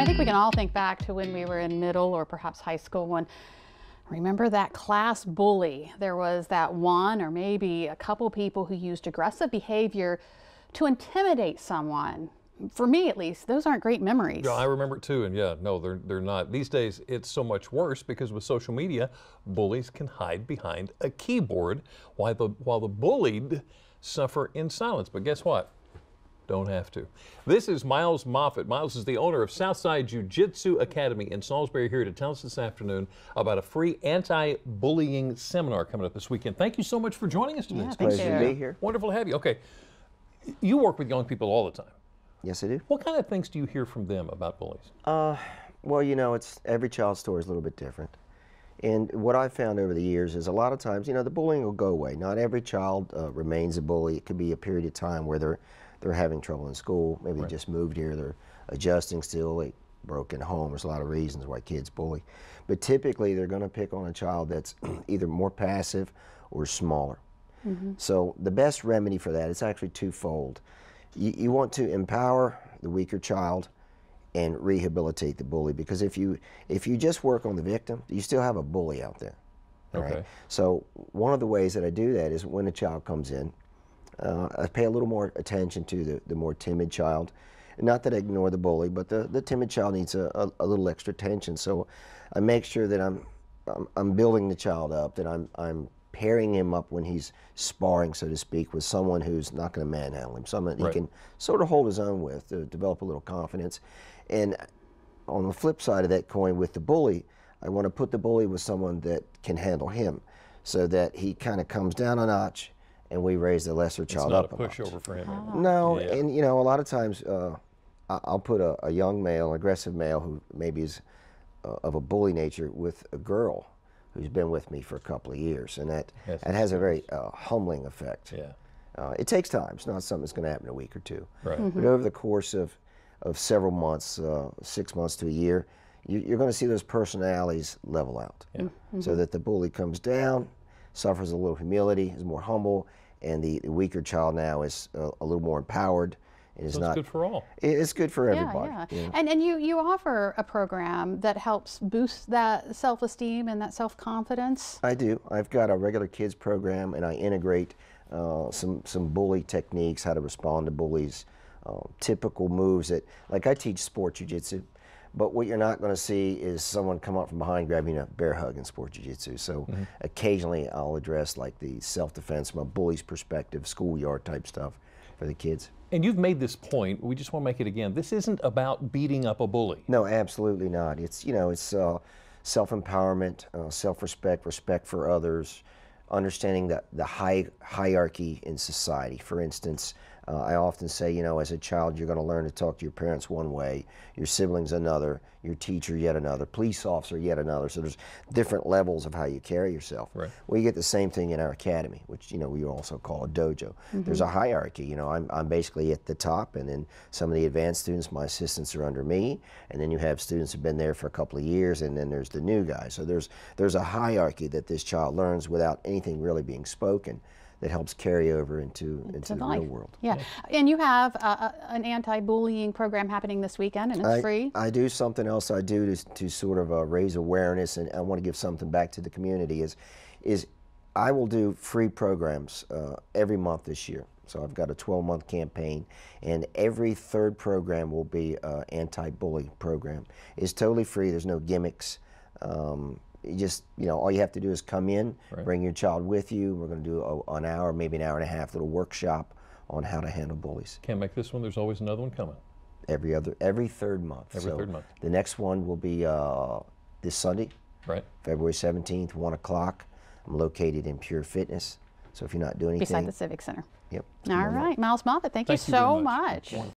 I think we can all think back to when we were in middle or perhaps high school and remember that class bully. There was that one or maybe a couple people who used aggressive behavior to intimidate someone. For me, at least, those aren't great memories. Yeah, I remember it too, and yeah, no, they're not. These days, it's so much worse because with social media, bullies can hide behind a keyboard while the bullied suffer in silence. But guess what? Don't have to. This is Miles Moffitt. Miles is the owner of Southside Jiu-Jitsu Academy in Salisbury, here to tell us this afternoon about a free anti-bullying seminar coming up this weekend. Thank you so much for joining us today. Yeah, It's thank Pleasure to be here. wonderful to have you. Okay, you work with young people all the time. Yes, I do. What kind of things do you hear from them about bullies? Well, you know, every child's story is a little bit different. And what I've found over the years is a lot of times, you know, the bullying will go away. Not every child remains a bully. It could be a period of time where they're having trouble in school. Maybe they just moved here, they're adjusting still, they broke in home. There's a lot of reasons why kids bully. But typically they're going to pick on a child that's either more passive or smaller. So the best remedy for that is actually twofold. You want to empower the weaker child and rehabilitate the bully, because if you just work on the victim, you still have a bully out there. All right? So one of the ways that I do that is when a child comes in, I pay a little more attention to the more timid child. Not that I ignore the bully, but the timid child needs a little extra attention. So I make sure that I'm building the child up, that I'm pairing him up when he's sparring, so to speak, with someone who's not going to manhandle him, someone that he can sort of hold his own with, to develop a little confidence. And on the flip side of that coin with the bully, I want to put the bully with someone that can handle him, so that he kind of comes down a notch and we raise the lesser child up. It's not a pushover for him. No, and you know, a lot of times I'll put a young male, aggressive male who maybe is of a bully nature with a girl who's been with me for a couple of years, and that has a very humbling effect. It takes time. It's not something that's going to happen in a week or two. But over the course of several months, 6 months to a year, you're going to see those personalities level out, so that the bully comes down, suffers a little humility, is more humble, and the weaker child now is a little more empowered. So it's good for all. It's good for everybody. Yeah. And you offer a program that helps boost that self-esteem and that self-confidence. I do. I've got a regular kids program, and I integrate some bully techniques, how to respond to bullies, typical moves that, like I teach sport jiu-jitsu, but what you're not going to see is someone come up from behind grabbing a bear hug in sport jiu-jitsu. So occasionally I'll address like the self-defense from a bully's perspective, schoolyard type stuff for the kids. And you've made this point, we just want to make it again. This isn't about beating up a bully. No, absolutely not. It's, you know, it's self-empowerment, self-respect, respect for others, understanding the hierarchy in society. For instance, I often say, you know, as a child, you're going to learn to talk to your parents one way, your siblings another, your teacher yet another, police officer yet another. So there's different levels of how you carry yourself. Well, you get the same thing in our academy, which, you know, we also call a dojo. There's a hierarchy. You know, I'm basically at the top, and then some of the advanced students, my assistants, are under me, and then you have students who've been there for a couple of years, and then there's the new guys. So there's a hierarchy that this child learns without anything really being spoken, that helps carry over into the real world. And you have an anti-bullying program happening this weekend, and it's free. I do something else I do to sort of raise awareness, and I want to give something back to the community, is I will do free programs every month this year. So I've got a 12-month campaign, and every third program will be an anti-bully program. It's totally free. There's no gimmicks. You just, you know, all you have to do is come in, bring your child with you. We're going to do an hour, maybe an hour and a half little workshop on how to handle bullies. Can't make this one. There's always another one coming. Every third month. Every third month. The next one will be this Sunday, February 17th, 1 o'clock. I'm located in Pure Fitness. So if you're not doing anything. Beside the Civic Center. Yep. All right. Miles Moffitt, thank you so much.